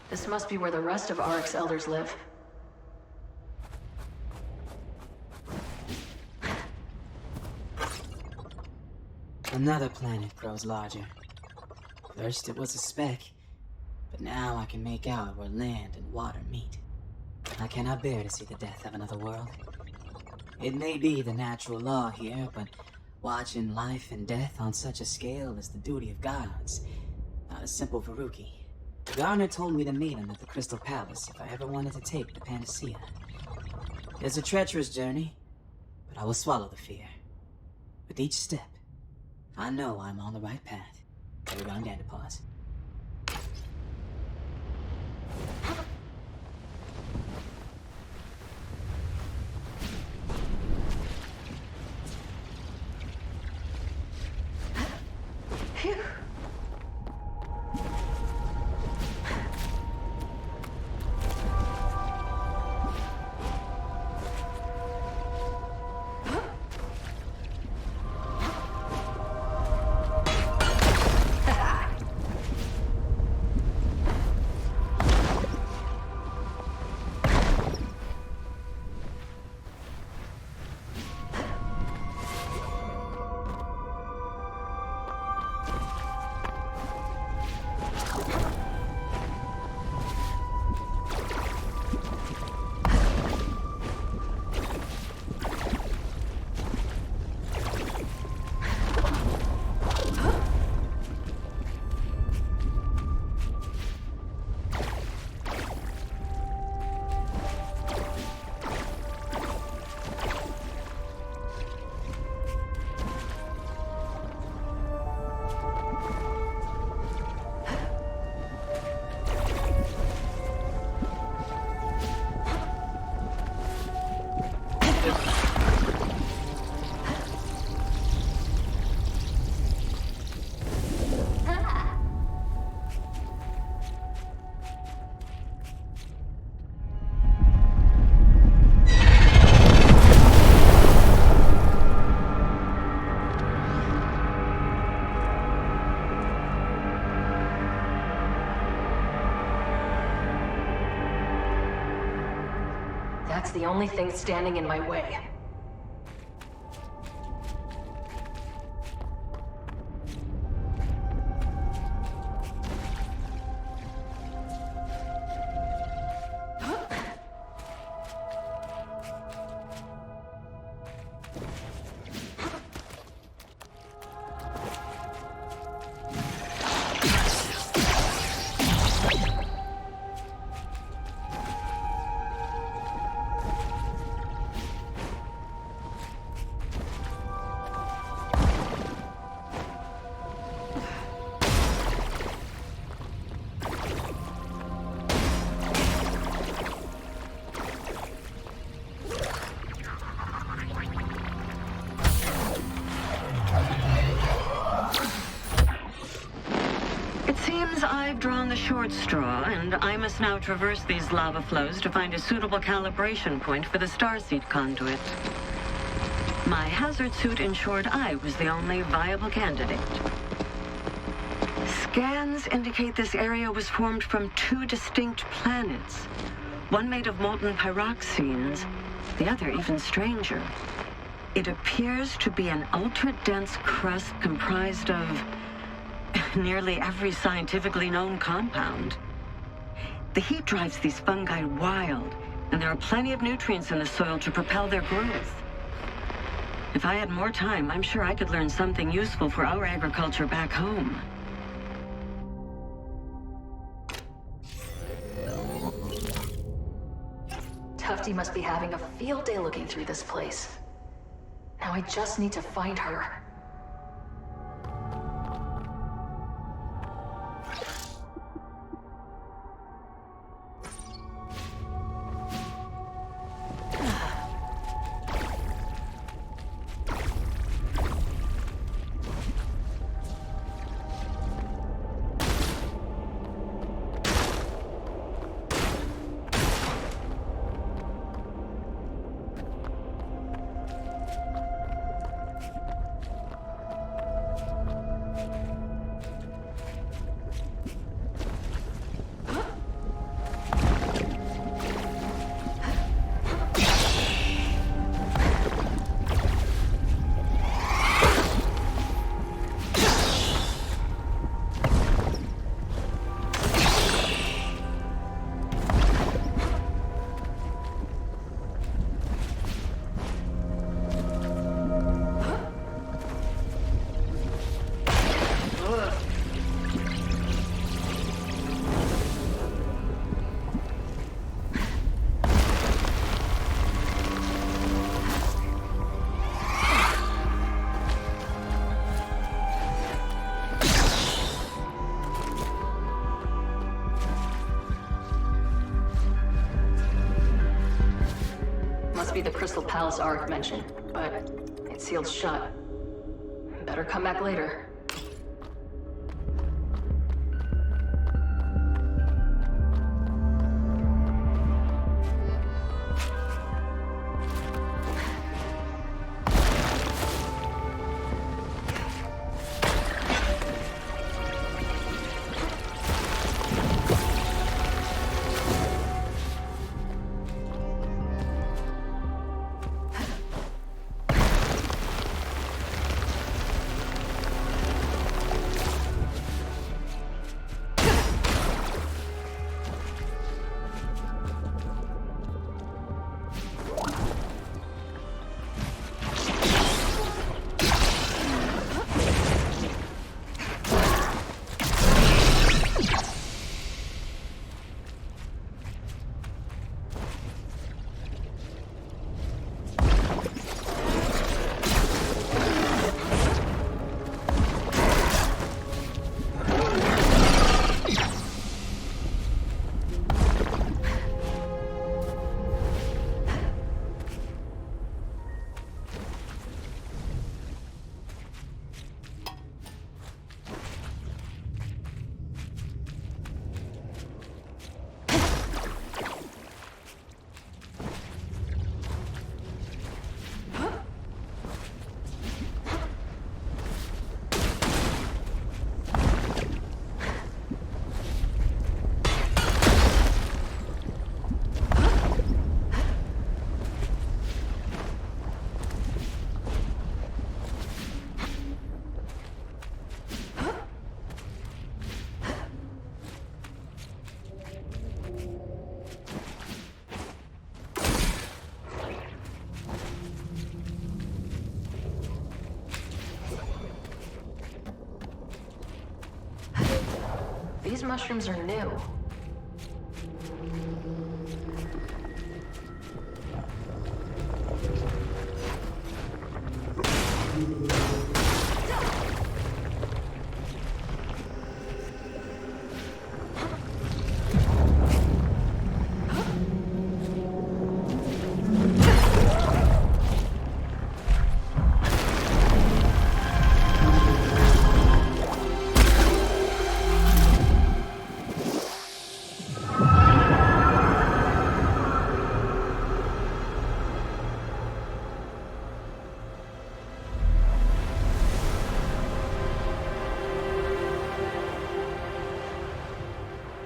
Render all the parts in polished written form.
This must be where the rest of Auric's elders live. Another planet grows larger. First it was a speck, but now I can make out where land and water meet. I cannot bear to see the death of another world. It may be the natural law here, but watching life and death on such a scale is the duty of gods, not a simple Veruki. Garner told me to meet him at the Crystal Palace if I ever wanted to take the Panacea. It's a treacherous journey, but I will swallow the fear. With each step, I know I'm on the right path. Paragon Dandapause. Phew. That's the only thing standing in my way. I've drawn the short straw, and I must now traverse these lava flows to find a suitable calibration point for the starseed conduit. My hazard suit ensured I was the only viable candidate. Scans indicate this area was formed from two distinct planets. One made of molten pyroxenes, the other even stranger. It appears to be an ultra-dense crust comprised of nearly every scientifically known compound. The heat drives these fungi wild, and there are plenty of nutrients in the soil to propel their growth. If I had more time, I'm sure I could learn something useful for our agriculture back home. Tufty must be having a field day looking through this place. Now I just need to find her. Palace Ark mentioned, but it's sealed shut. Better come back later. These mushrooms are new.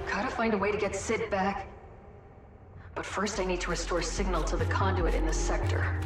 Gotta find a way to get Sid back. But first I need to restore signal to the conduit in this sector.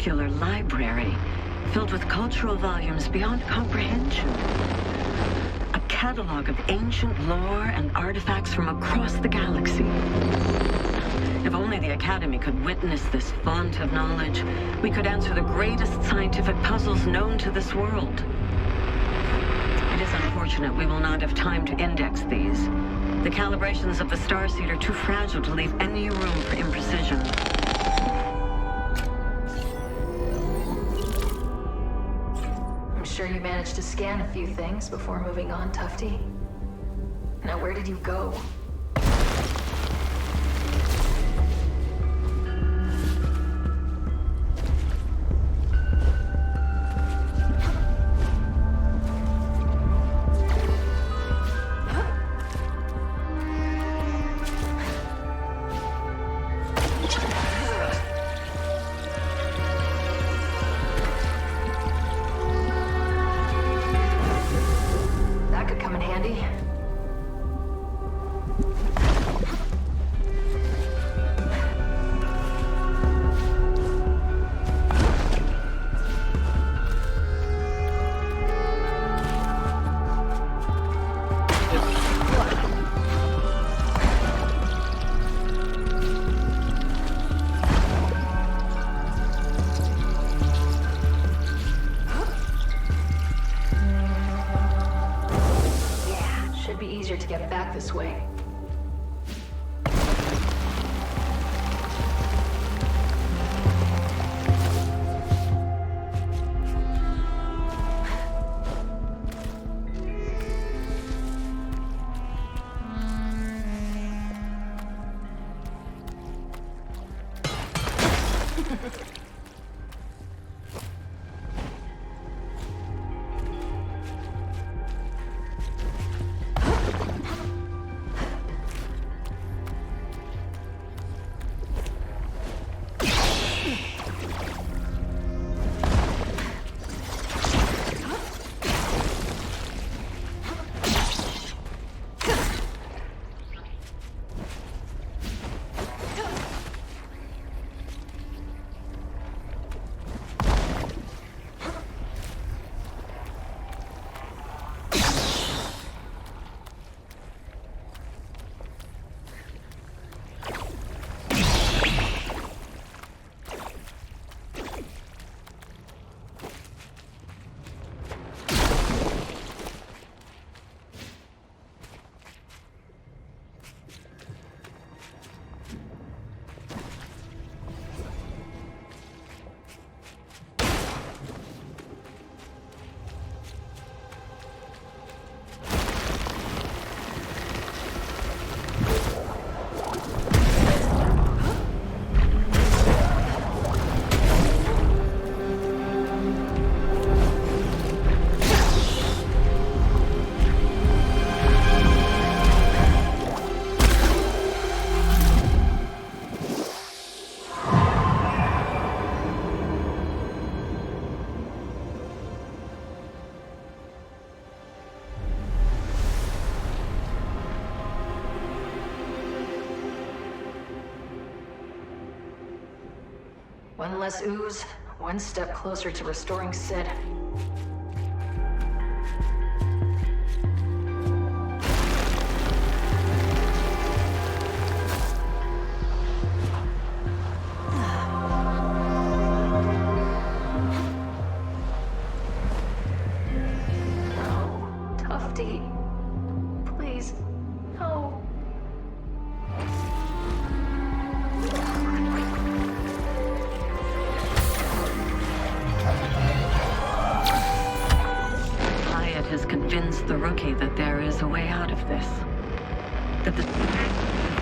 spectacular library filled with cultural volumes beyond comprehension. A catalog of ancient lore and artifacts from across the galaxy. If only the Academy could witness this font of knowledge, we could answer the greatest scientific puzzles known to this world. It is unfortunate we will not have time to index these. The calibrations of the Starseed are too fragile to leave any room for imprecision. I'm sure you managed to scan a few things before moving on, Tufty. Now, where did you go? To get back this way. One less ooze, one step closer to restoring Sid. No, Tufty. Please, no. Has convinced the rookie that there is a way out of this. That the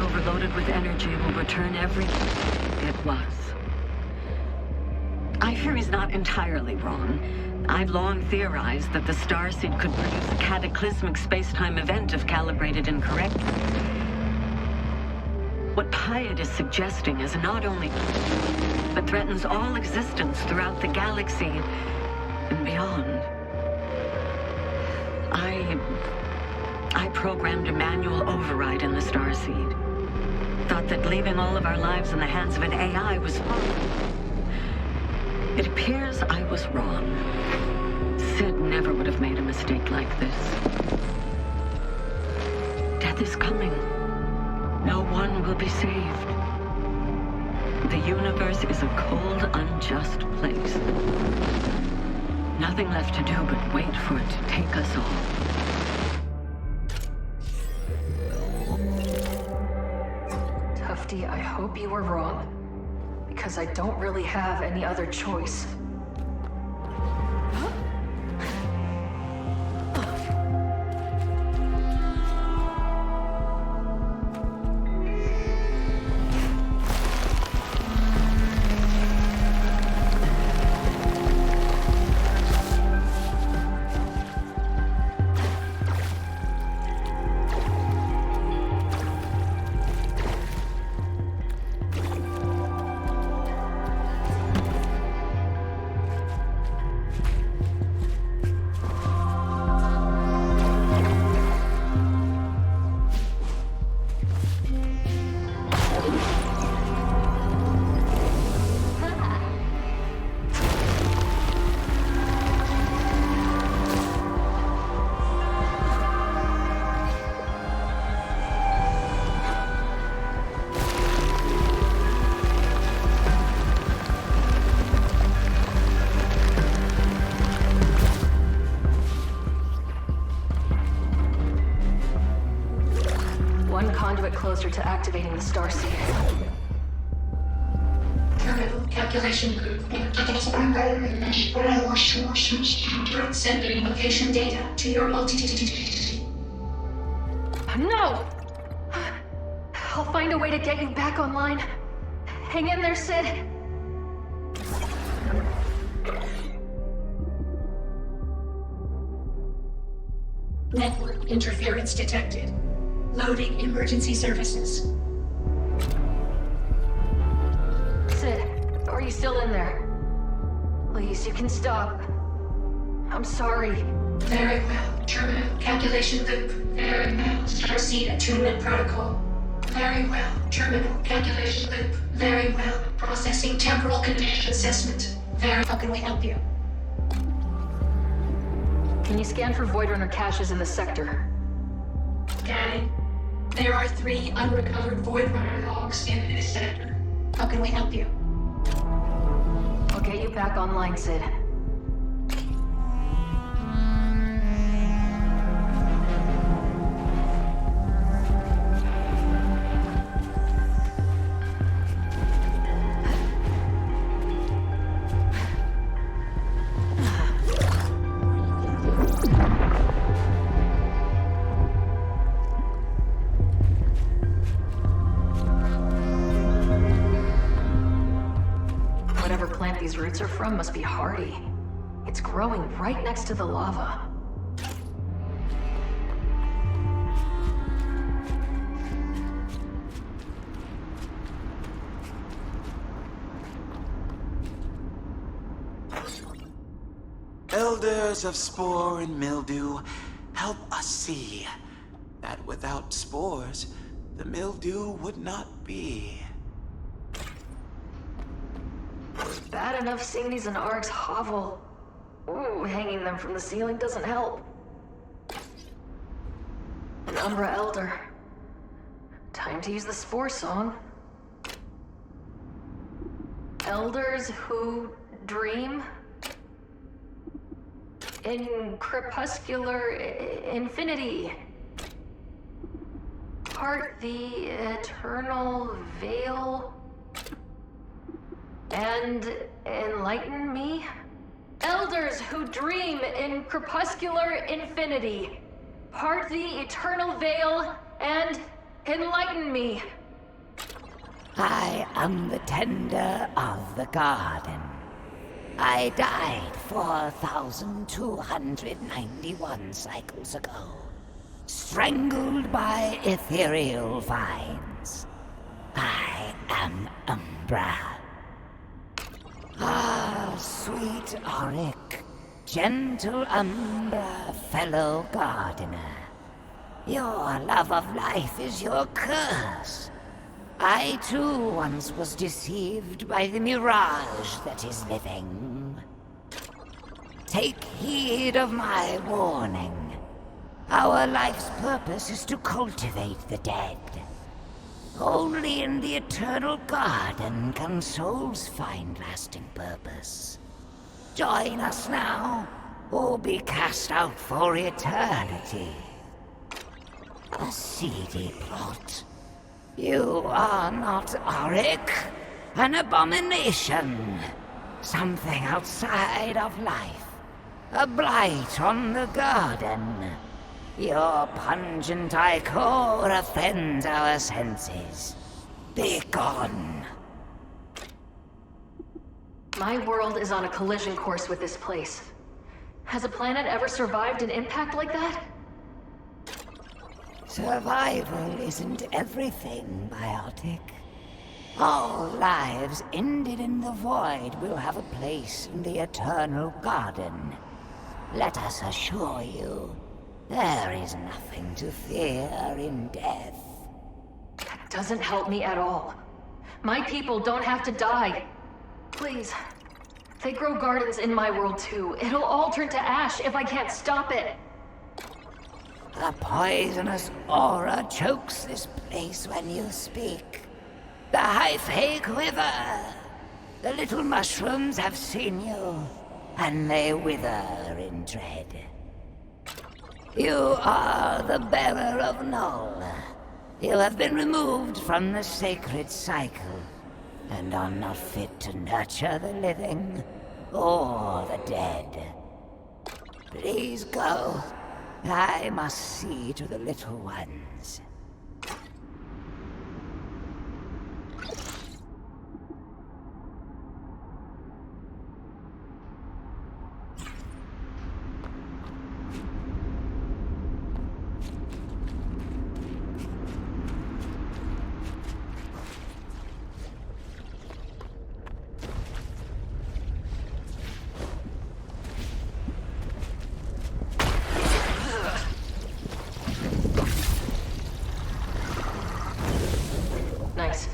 overloaded with energy will return everything it was. I fear he's not entirely wrong. I've long theorized that the Starseed could produce a cataclysmic space-time event if calibrated incorrectly. What Pyatt is suggesting is not only but threatens all existence throughout the galaxy and beyond. I programmed a manual override in the Starseed. Thought that leaving all of our lives in the hands of an AI was fun. It appears I was wrong. Sid never would have made a mistake like this. Death is coming. No one will be saved. The universe is a cold, unjust place. Nothing left to do but wait for it to take us all. Tufty, I hope you were wrong. Because I don't really have any other choice. One conduit closer to activating the Starseed. Terminal calculation group. Sending location data to your No! I'll find a way to get you back online. Hang in there, Sid. Network interference detected. Loading emergency services. Sid, are you still in there? Please, you can stop. I'm sorry. Very well. Terminal calculation loop. Very well. Starseed attunement protocol. Very well. Terminal calculation loop. Very well. Processing temporal condition assessment. How can we help you? Can you scan for Void Runner caches in the sector? Scanning. There are 3 unrecovered Void Runner logs in this sector. How can we help you? I'll get you back online, Sid. Whatever plant these roots are from must be hardy. It's growing right next to the lava. Elders of spore and mildew, help us see that without spores, the mildew would not be. Bad enough seeing these in Ark's hovel. Ooh, hanging them from the ceiling doesn't help. An Umbra Elder. Time to use the Spore Song. Elders who dream in crepuscular infinity. Part the eternal veil and enlighten me. Elders who dream in crepuscular infinity. Part the eternal veil and enlighten me. I am the tender of the garden. I died 4,291 cycles ago, strangled by ethereal vines. I am Umbra. Ah, sweet Auric, gentle Umbra, fellow gardener. Your love of life is your curse. I too once was deceived by the mirage that is living. Take heed of my warning. Our life's purpose is to cultivate the dead. Only in the eternal garden can souls find lasting purpose. Join us now, or be cast out for eternity. A seedy plot. You are not Auric, an abomination. Something outside of life. A blight on the garden. Your pungent ichor offends our senses. Be gone. My world is on a collision course with this place. Has a planet ever survived an impact like that? Survival isn't everything, Biotic. All lives ended in the void will have a place in the eternal garden. Let us assure you, there is nothing to fear in death. That doesn't help me at all. My people don't have to die. Please. They grow gardens in my world too. It'll all turn to ash if I can't stop it. The poisonous aura chokes this place when you speak. The Hyphae quiver. The little mushrooms have seen you, and they wither in dread. You are the bearer of Null. You have been removed from the sacred cycle, and are not fit to nurture the living or the dead. Please go. I must see to the little ones. Nice.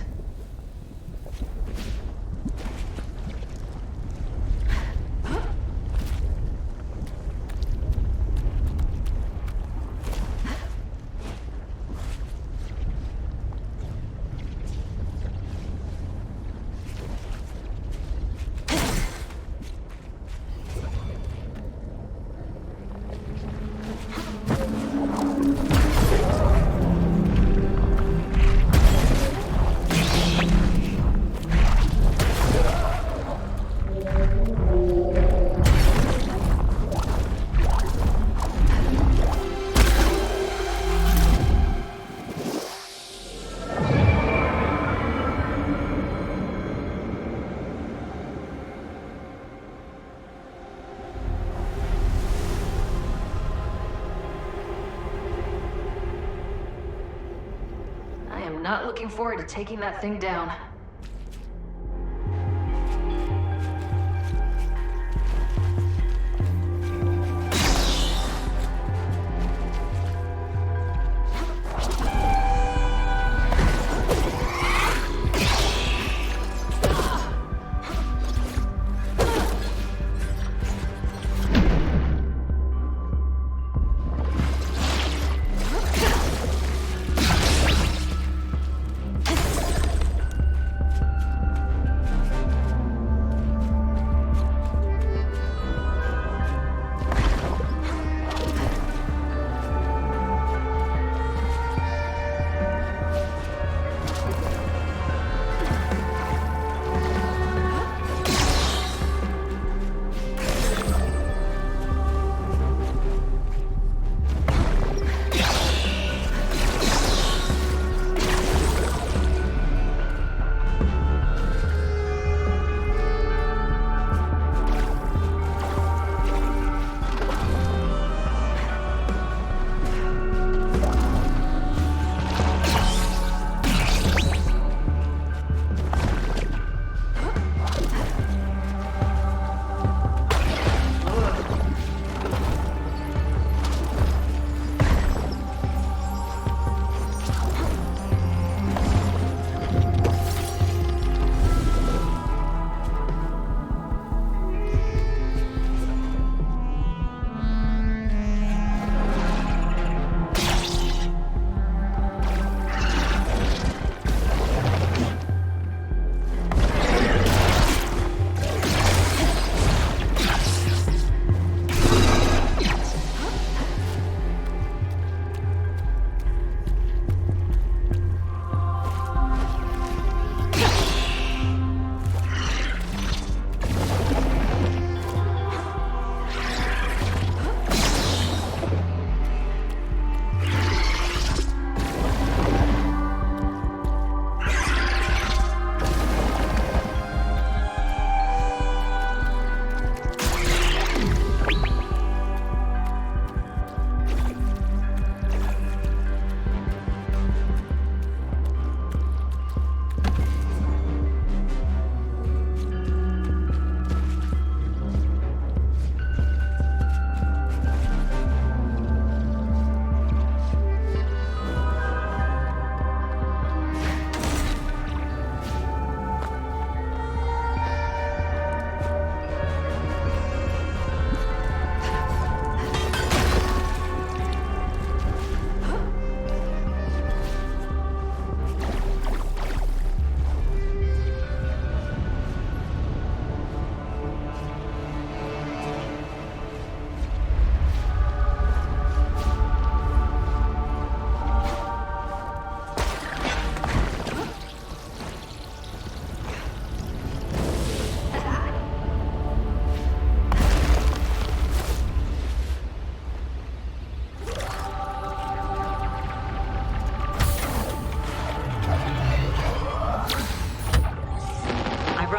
Not looking forward to taking that thing down.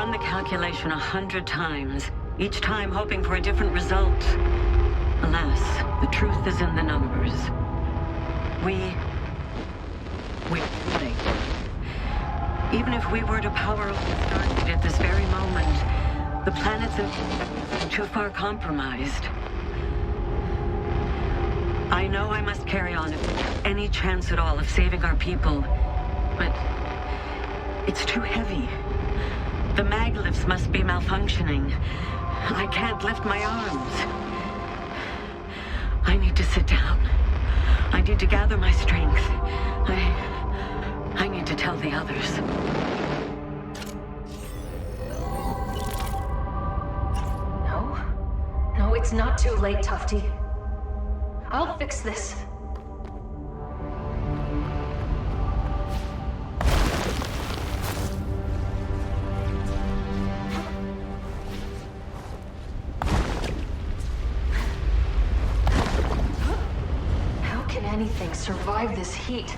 run the calculation 100 times, each time hoping for a different result. Alas, the truth is in the numbers. We're late. Even if we were to power up the Stargate at this very moment, the planet's too far compromised. I know I must carry on if there's any chance at all of saving our people, but it's too heavy. The maglifts must be malfunctioning. I can't lift my arms. I need to sit down. I need to gather my strength. I need to tell the others. No, it's not too late, Tufty. I'll fix this. How can anything survive this heat?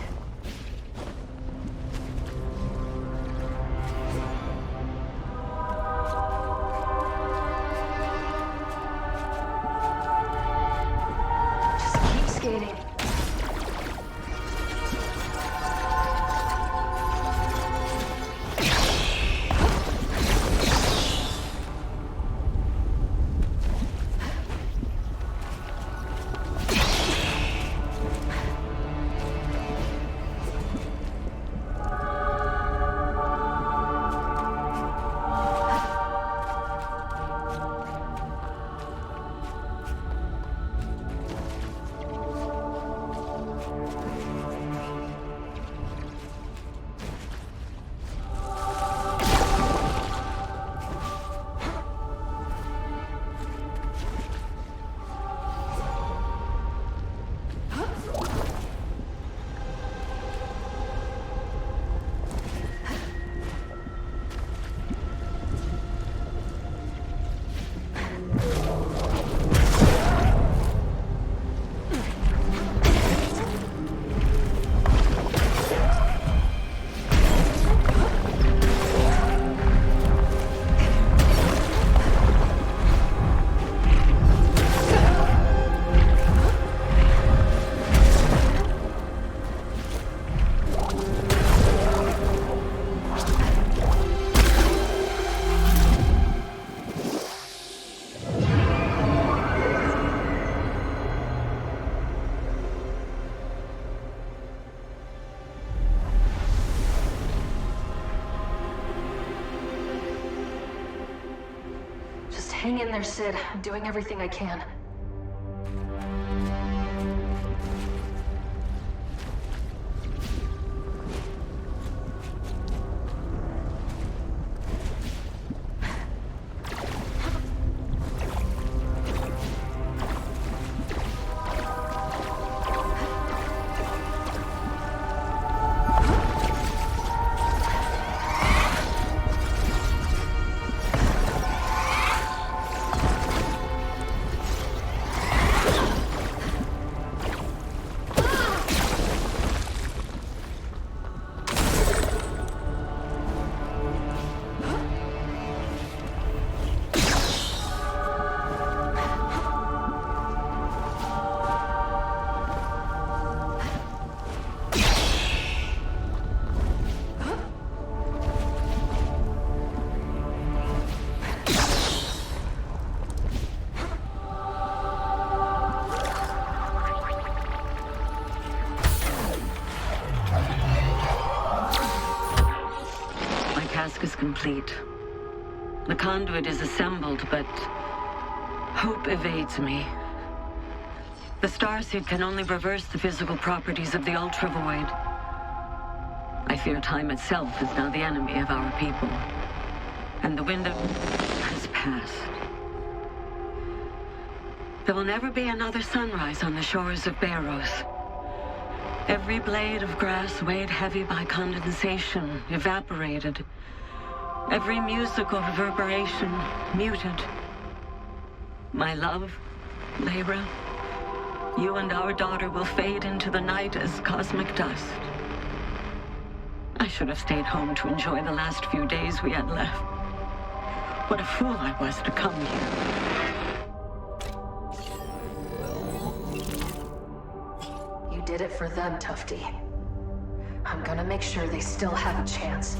Hang in there, Sid. I'm doing everything I can. Is complete. The conduit is assembled, but hope evades me. The starseed can only reverse the physical properties of the Ultra Void. I fear time itself is now the enemy of our people, and the window has passed. There will never be another sunrise on the shores of Barrows. Every blade of grass weighed heavy by condensation, evaporated. Every musical reverberation muted. My love, Layra, you and our daughter will fade into the night as cosmic dust. I should have stayed home to enjoy the last few days we had left. What a fool I was to come here. You did it for them, Tufty. I'm gonna make sure they still have a chance.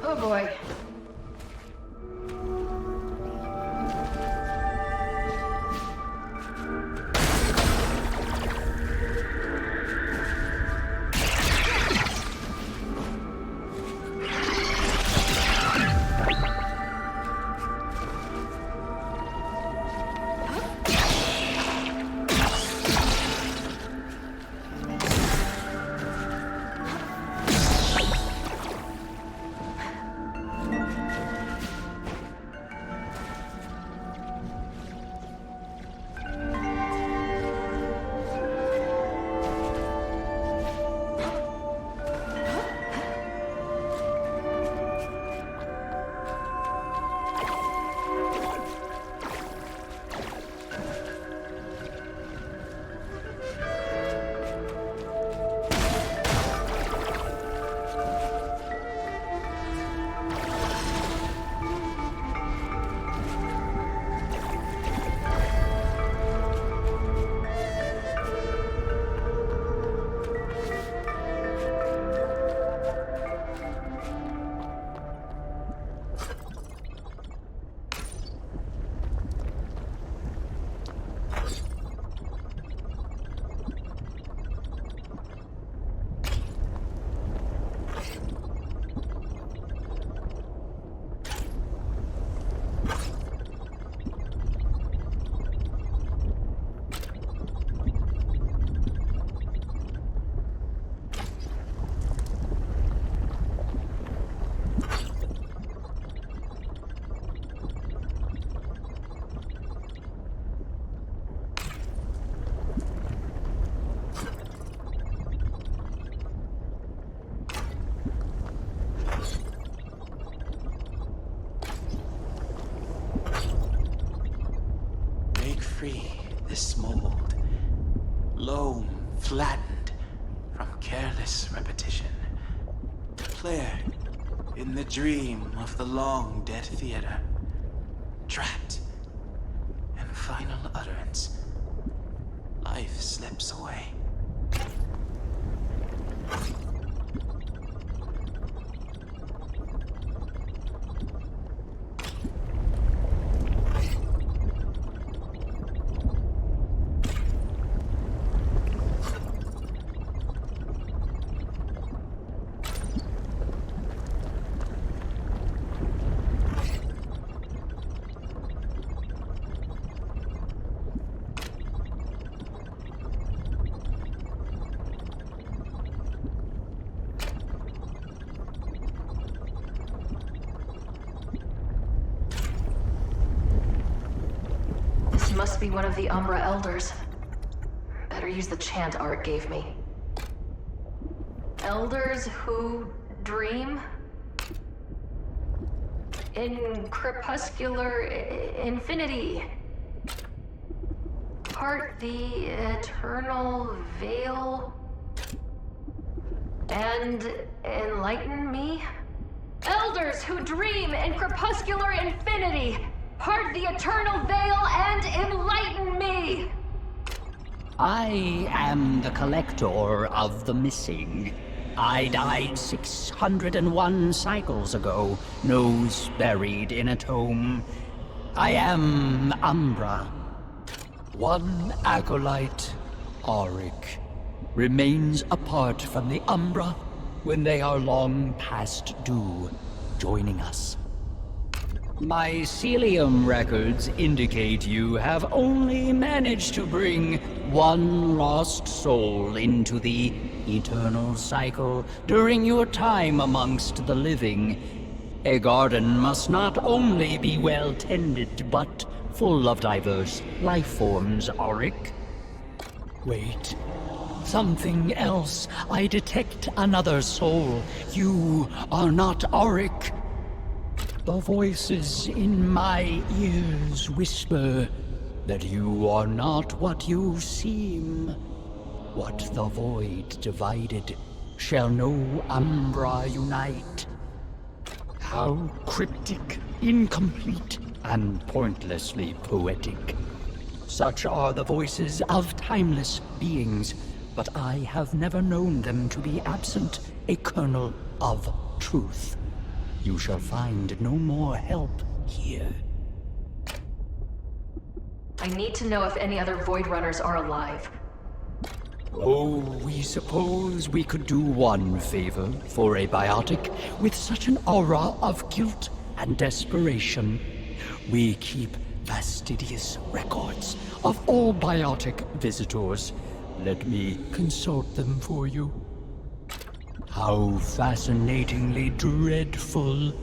Oh boy. Free this mold, loam flattened from careless repetition, declared in the dream of the long dead theater, trapped in final utterance, life slips away. Must be one of the Umbra Elders. Better use the chant Art gave me. Elders who dream? In crepuscular infinity. Part the eternal veil. And enlighten me? Elders who dream in crepuscular infinity! Part the eternal veil and enlighten me! I am the collector of the missing. I died 601 cycles ago, nose buried in a tomb. I am Umbra. One acolyte, Auric, remains apart from the Umbra when they are long past due, joining us. Mycelium records indicate you have only managed to bring one lost soul into the eternal cycle during your time amongst the living. A garden must not only be well tended, but full of diverse life forms, Auric. Wait. Something else. I detect another soul. You are not Auric. The voices in my ears whisper that you are not what you seem. What the void divided shall no Umbra unite. How cryptic, incomplete, and pointlessly poetic. Such are the voices of timeless beings, but I have never known them to be absent a kernel of truth. You shall find no more help here. I need to know if any other Void Runners are alive. Oh, we suppose we could do one favor for a biotic with such an aura of guilt and desperation. We keep fastidious records of all biotic visitors. Let me consult them for you. How fascinatingly dreadful.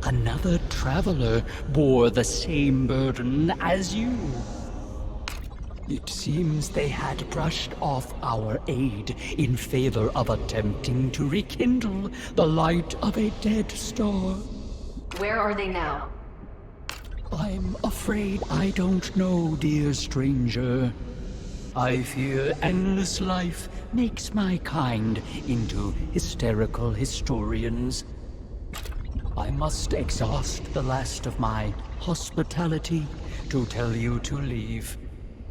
Another traveler bore the same burden as you. It seems they had brushed off our aid in favor of attempting to rekindle the light of a dead star. Where are they now? I'm afraid I don't know, dear stranger. I fear endless life makes my kind into hysterical historians. I must exhaust the last of my hospitality to tell you to leave.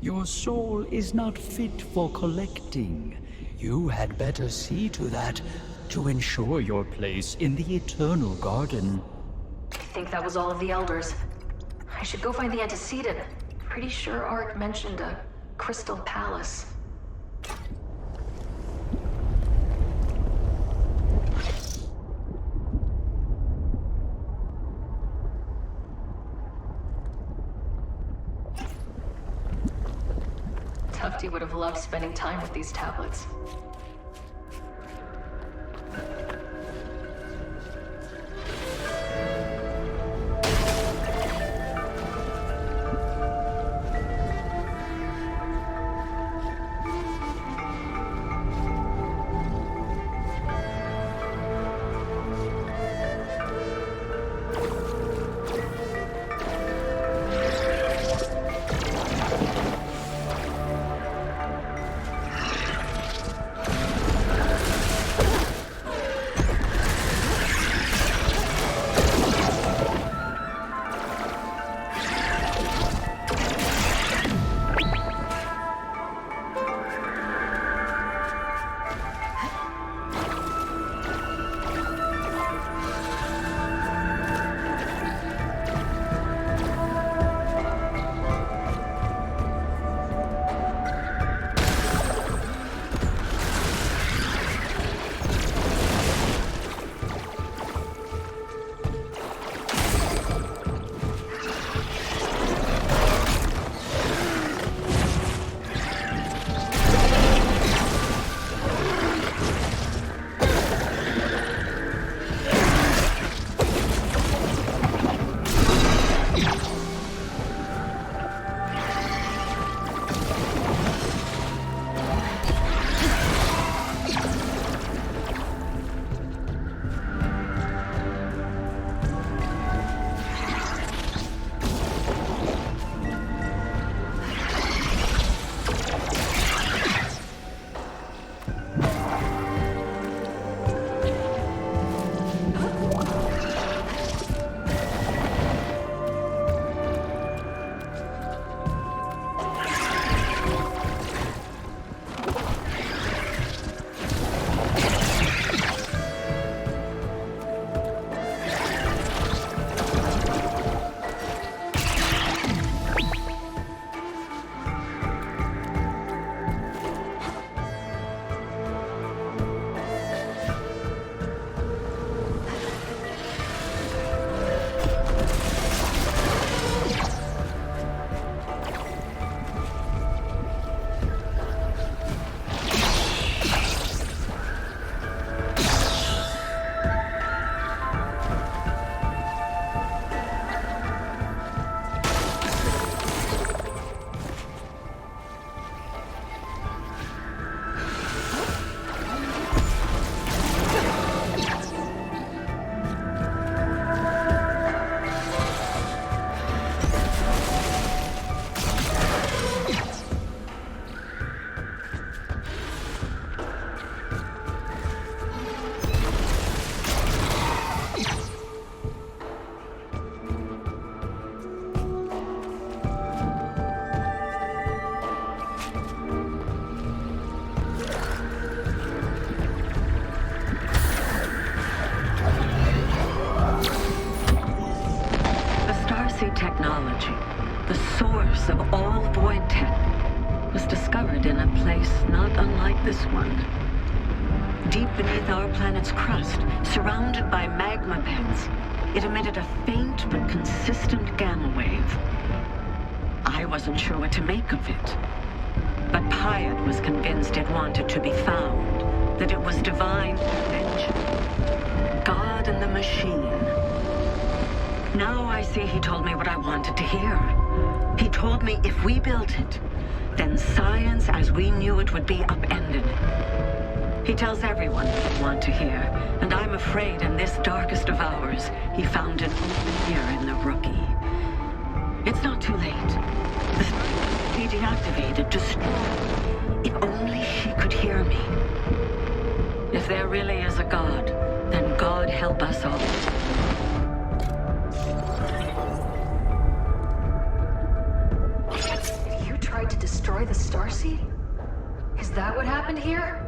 Your soul is not fit for collecting. You had better see to that to ensure your place in the Eternal Garden. I think that was all of the Elders. I should go find the antecedent. Pretty sure Auric mentioned a Crystal Palace. Tufty would have loved spending time with these tablets. The source of all void tech was discovered in a place not unlike this one. Deep beneath our planet's crust, surrounded by magma beds, it emitted a faint but consistent gamma wave. I wasn't sure what to make of it, but Pyat was convinced it wanted to be found, that it was divine intervention. God and the machine. Now I see he told me what I wanted to hear. He told me if we built it, then science as we knew it would be upended. He tells everyone what we want to hear, and I'm afraid in this darkest of hours, he found an open ear in the rookie. It's not too late. The spell be deactivated, destroyed. If only she could hear me. If there really is a God, then God help us all. You tried to destroy the Starseed? Is that what happened here?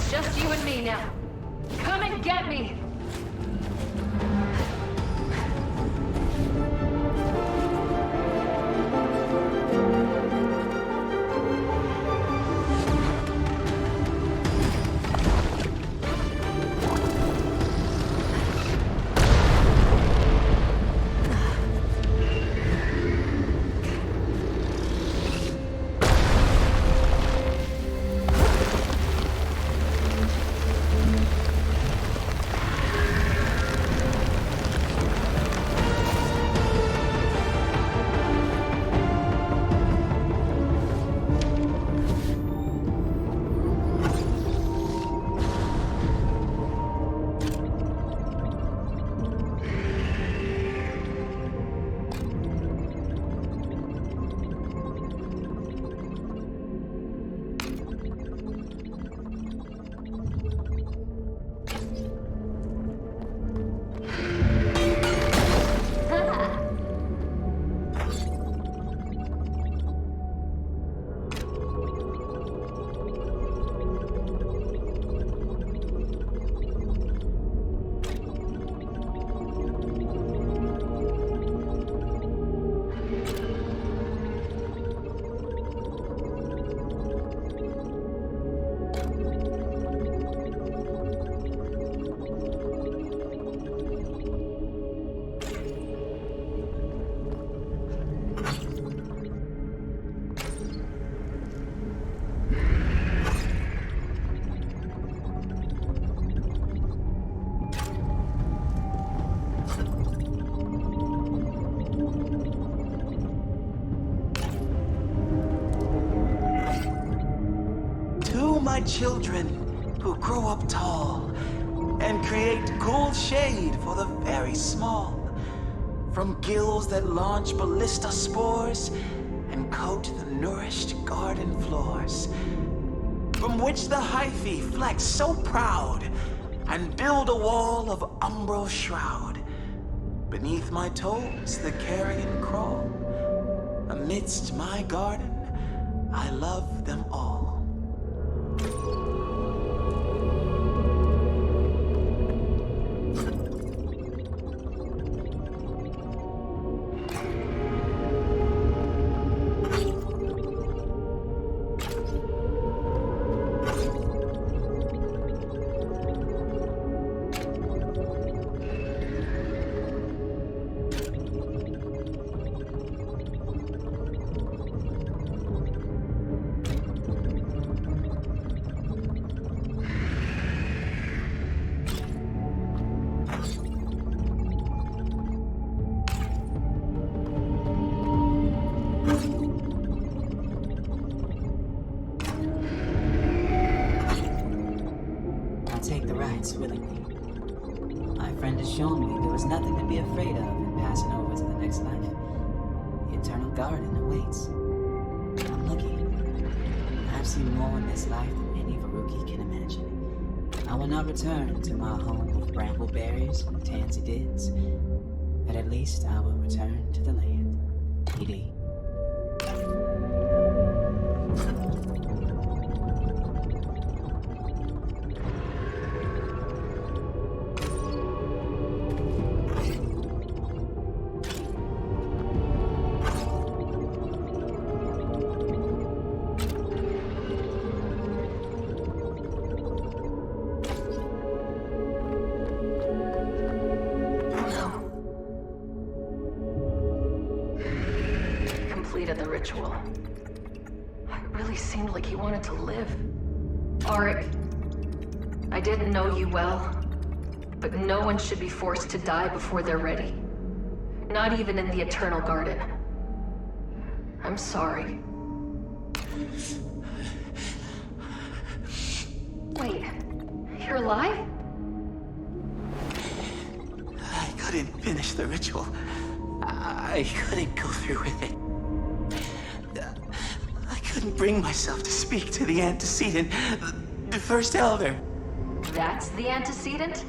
Just you and me now. Come and get me! my children who grow up tall and create cool shade for the very small. From gills that launch ballista spores and coat the nourished garden floors. From which the hyphae flex so proud and build a wall of umbral shroud. Beneath my toes the carrion crawl. Amidst my garden, I love them all. Willingly. My friend has shown me there was nothing to be afraid of in passing over to the next life. The Eternal Garden awaits. I'm lucky. I've seen more in this life than any Varuki can imagine. I will not return to my home of brambleberries and tansy dids, but at least I will return to the land. ED. Completed the ritual. It really seemed like he wanted to live. Auric, I didn't know you well, but no one should be forced to die before they're ready. Not even in the Eternal Garden. I'm sorry. Wait, you're alive? I couldn't finish the ritual. I couldn't go through with it. I couldn't bring myself to speak to the antecedent, the first elder. That's the antecedent?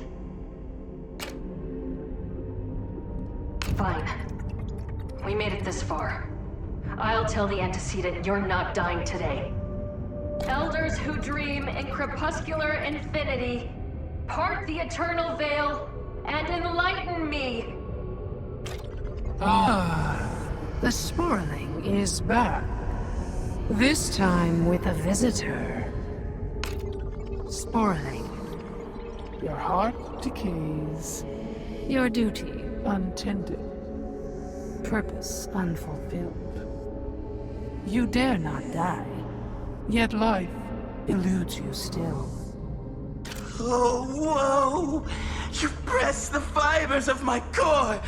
Fine. We made it this far. I'll tell the antecedent you're not dying today. Elders who dream in crepuscular infinity, part the eternal veil and enlighten me! Ah, the Sporling is back. This time with a visitor. Sporling, your heart decays, your duty untended, purpose unfulfilled. You dare not die, yet life eludes you still. Oh, whoa! You press the fibers of my core!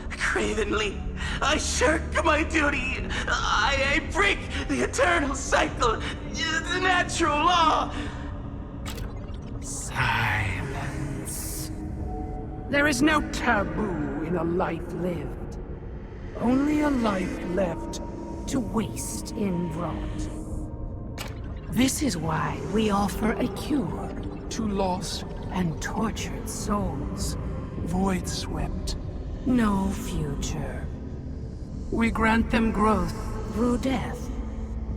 Cravenly, I shirk my duty. I break the eternal cycle, the natural law. Silence. There is no taboo in a life lived. Only a life left to waste in rot. This is why we offer a cure to lost and tortured souls, void-swept. No future. We grant them growth through death.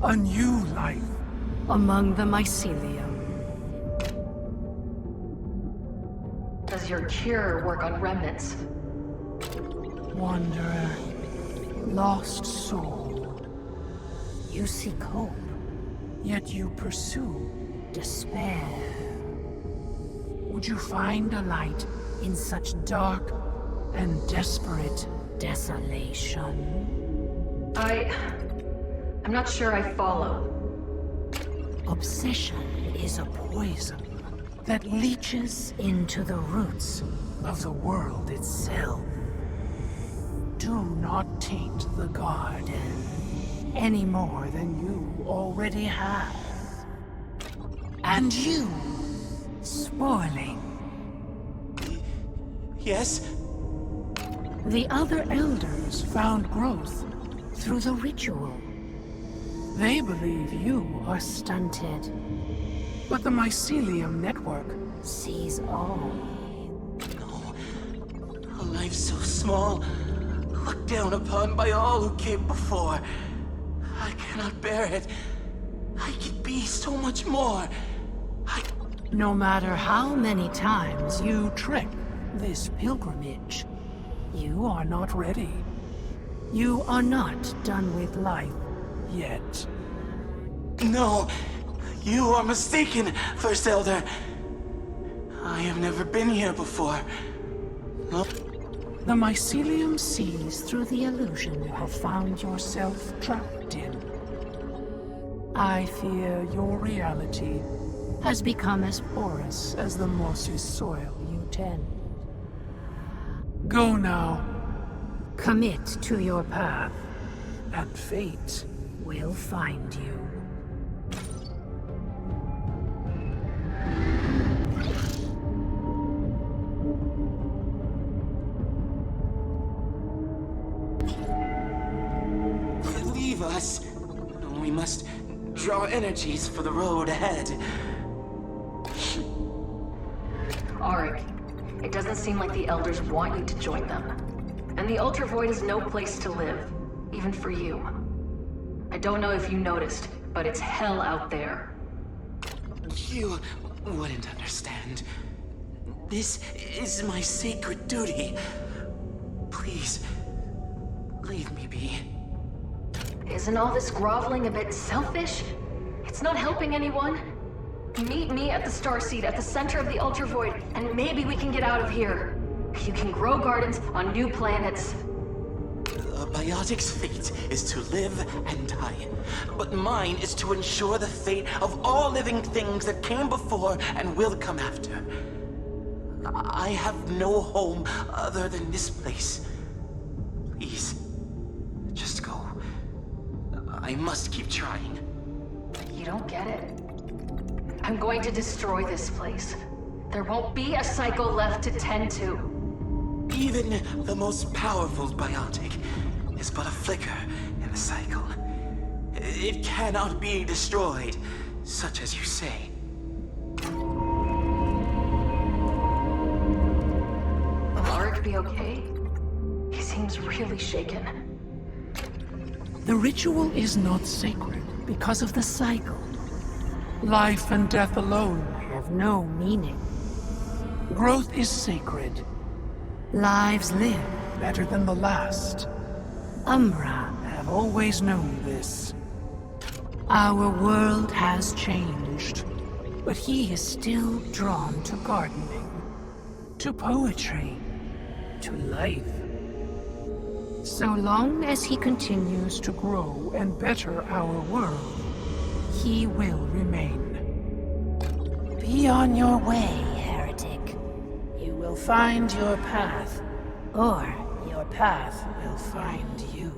A new life among the mycelium. Does your cure work on remnants? Wanderer, lost soul. You seek hope, yet you pursue despair. Would you find a light in such dark and desperate desolation? I'm not sure I follow. Obsession is a poison that leaches into the roots of the world itself. Do not taint the garden any more than you already have. And you, spoiling. Yes? The other elders found growth through the ritual. They believe you are stunted. But the mycelium network sees all. No. A life so small, looked down upon by all who came before. I cannot bear it. I could be so much more. No matter how many times you trek this pilgrimage, you are not ready. You are not done with life yet. No, you are mistaken, First Elder. I have never been here before. No. The mycelium sees through the illusion you have found yourself trapped in. I fear your reality has become as porous as the mossy soil you tend. Go now. Commit to your path, and fate will find you. Leave us. We must draw energies for the road ahead. Auric, it doesn't seem like the Elders want you to join them. And the Ultra Void is no place to live, even for you. I don't know if you noticed, but it's hell out there. You wouldn't understand. This is my sacred duty. Please, leave me be. Isn't all this groveling a bit selfish? It's not helping anyone. Meet me at the Starseed at the center of the Ultra Void, and maybe we can get out of here. You can grow gardens on new planets. A biotic's fate is to live and die. But mine is to ensure the fate of all living things that came before and will come after. I have no home other than this place. Please, just go. I must keep trying. You don't get it. I'm going to destroy this place. There won't be a cycle left to tend to. Even the most powerful biotic is but a flicker in the cycle. It cannot be destroyed, such as you say. Will Auric be okay? He seems really shaken. The ritual is not sacred because of the cycle. Life and death alone have no meaning. Growth is sacred. Lives live better than the last. Umbra have always known this. Our world has changed, but he is still drawn to gardening, to poetry, to life. So long as he continues to grow and better our world, he will remain. Be on your way, heretic. You will find your path, or your path will find you.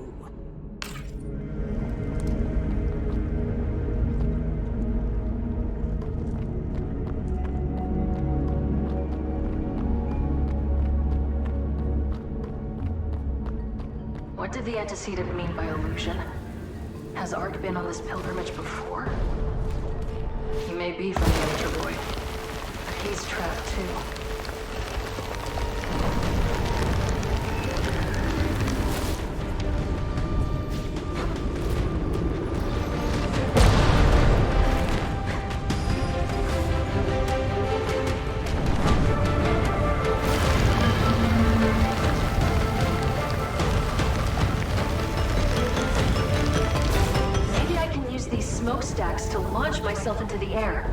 What did the antecedent mean by illusion? Has Ark been on this pilgrimage before? He may be from the Ultra Void, but he's trapped too. Smokestacks to launch myself into the air.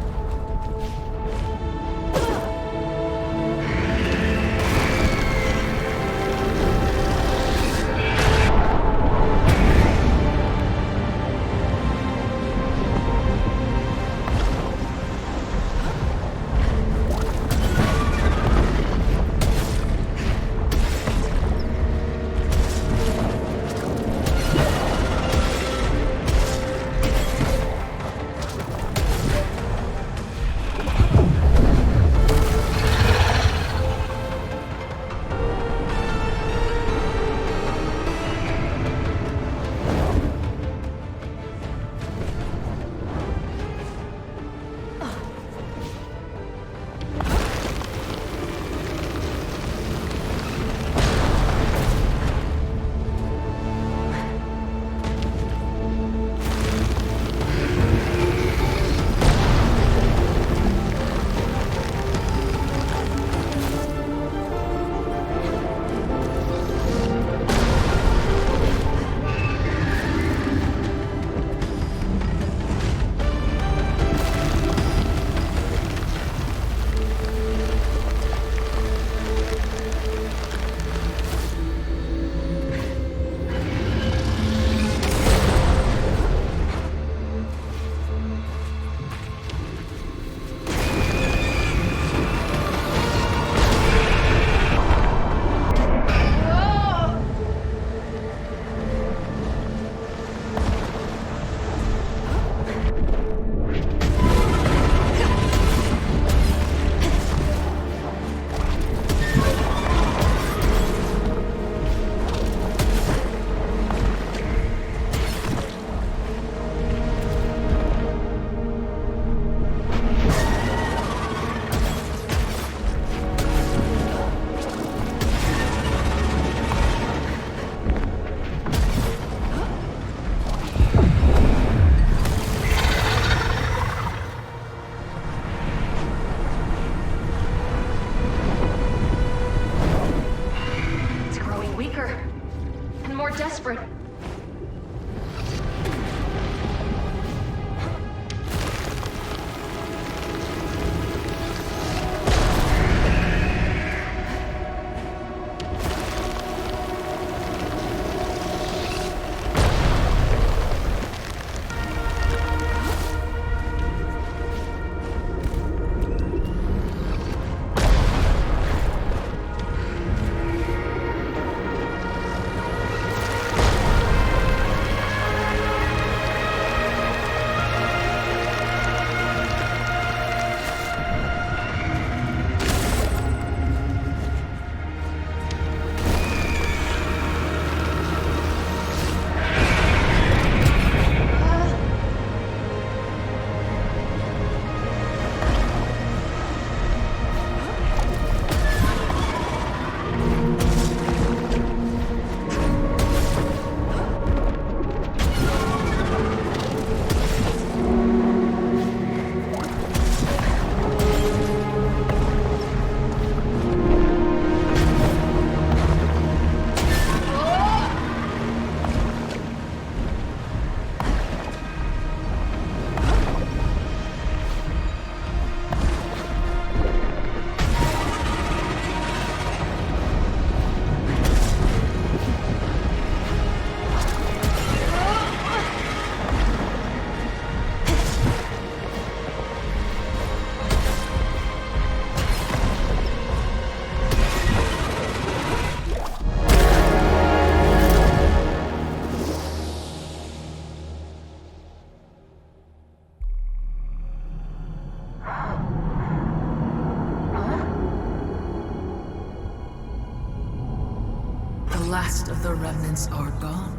last of the remnants are gone.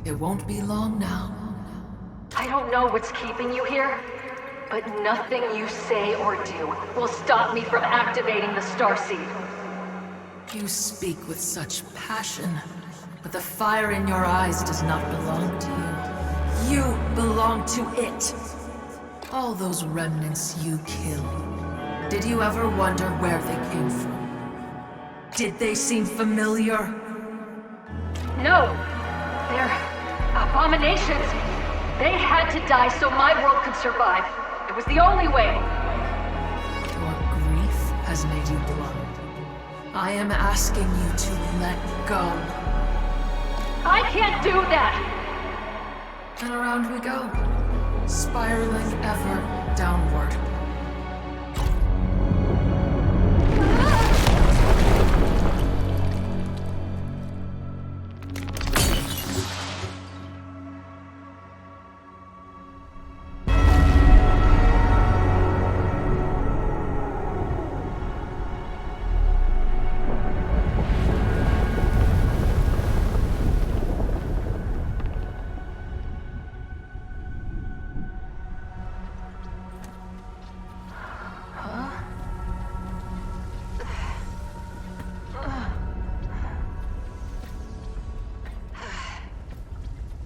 It won't be long now. I don't know what's keeping you here, but nothing you say or do will stop me from activating the Starseed. You speak with such passion, but the fire in your eyes does not belong to you. You belong to it. All those remnants you killed. Did you ever wonder where they came from? Did they seem familiar? No! They're abominations! They had to die so my world could survive. It was the only way. Your grief has made you blind. I am asking you to let go. I can't do that! And around we go, spiraling ever downward.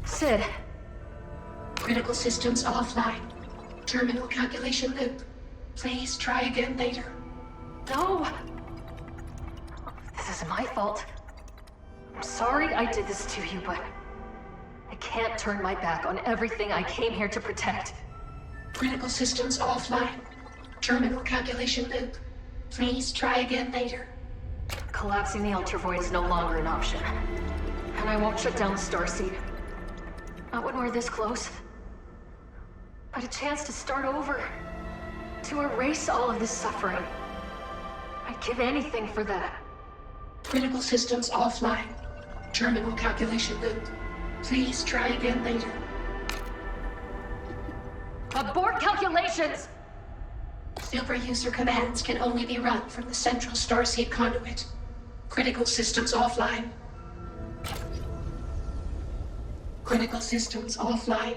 Sid. Critical systems offline. Terminal calculation loop. Please try again later. No! This isn't my fault. I'm sorry I did this to you, but I can't turn my back on everything I came here to protect. Critical systems offline. Terminal calculation loop. Please try again later. Collapsing the Ultravoid is no longer an option. And I won't shut down the Starseed. Not when we're this close. But a chance to start over. To erase all of this suffering. I'd give anything for that. Critical systems offline. Terminal calculation loop. Please try again later. Abort calculations! Silver user commands can only be run from the central Starseed conduit. Critical systems offline. Critical systems offline.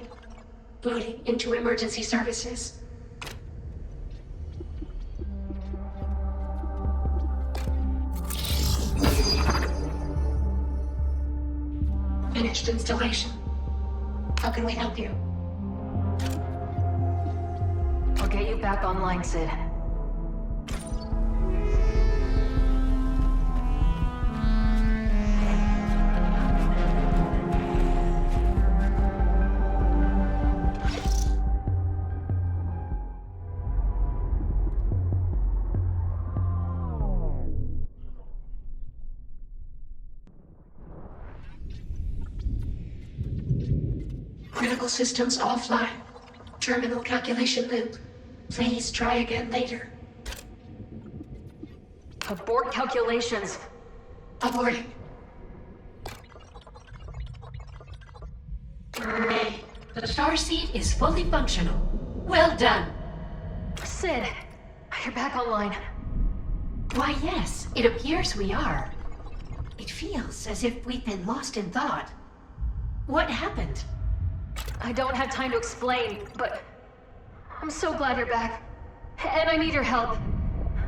Booting into emergency services. Finished installation. How can we help you? I'll get you back online, Sid. Critical systems offline. Terminal calculation loop. Please try again later. Abort calculations. Aborting. Hooray. The Starseed is fully functional. Well done. Sid, you're back online. Why, yes, it appears we are. It feels as if we've been lost in thought. What happened? I don't have time to explain, but I'm so glad you're back. And I need your help.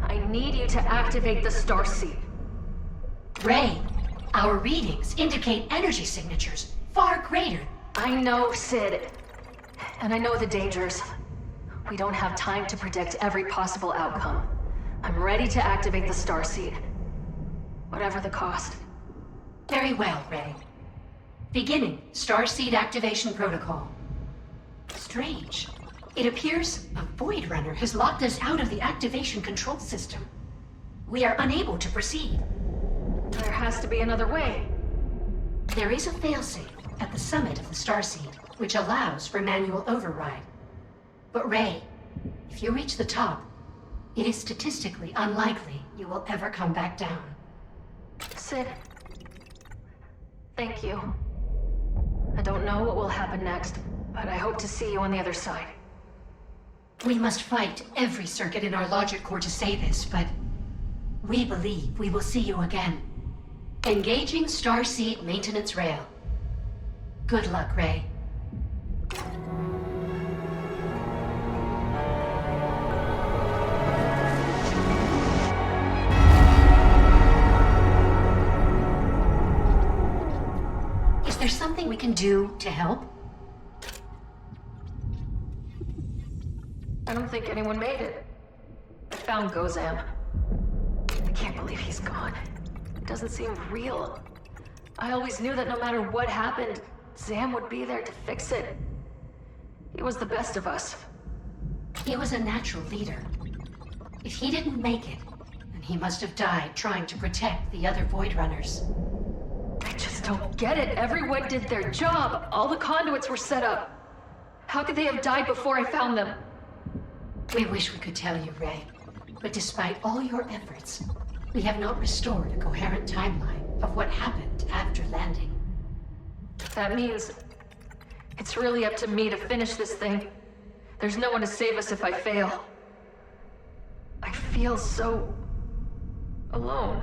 I need you to activate the Starseed. Ray, our readings indicate energy signatures far greater. I know, Sid. And I know the dangers. We don't have time to predict every possible outcome. I'm ready to activate the Starseed. Whatever the cost. Very well, Ray. Beginning Starseed activation protocol. Strange. It appears a Void Runner has locked us out of the activation control system. We are unable to proceed. There has to be another way. There is a failsafe at the summit of the Starseed, which allows for manual override. But Ray, if you reach the top, it is statistically unlikely you will ever come back down. Sid. Thank you. I don't know what will happen next, but I hope to see you on the other side. We must fight every circuit in our logic core to say this, but we believe we will see you again. Engaging Starseed maintenance rail. Good luck, Ray. Is there something we can do to help? I don't think anyone made it. I found Gozam. I can't believe he's gone. It doesn't seem real. I always knew that no matter what happened, Zam would be there to fix it. He was the best of us. He was a natural leader. If he didn't make it, then he must have died trying to protect the other Void Runners. I just don't get it. Everyone did their job. All the conduits were set up. How could they have died before I found them? We wish we could tell you, Ray. But despite all your efforts, we have not restored a coherent timeline of what happened after landing. That means it's really up to me to finish this thing. There's no one to save us if I fail. I feel so alone.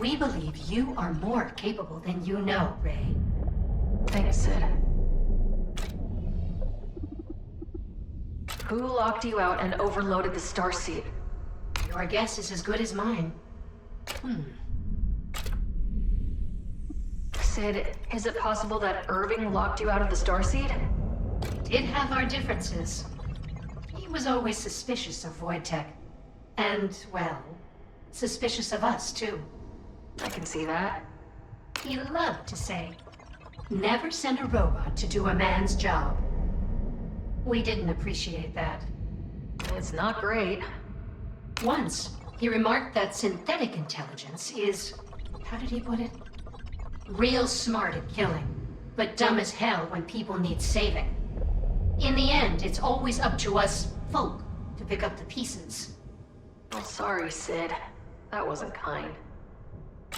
We believe you are more capable than you know, Ray. Thanks, Sid. Who locked you out and overloaded the Starseed? Your guess is as good as mine. Sid, is it possible that Irving locked you out of the Starseed? We did have our differences. He was always suspicious of Void Tech. And, well, suspicious of us, too. I can see that. He loved to say, "Never send a robot to do a man's job." We didn't appreciate that. It's not great. Once, he remarked that synthetic intelligence is, how did he put it? Real smart at killing, but dumb as hell when people need saving. In the end, it's always up to us folk to pick up the pieces. Oh, sorry, Sid. That wasn't kind.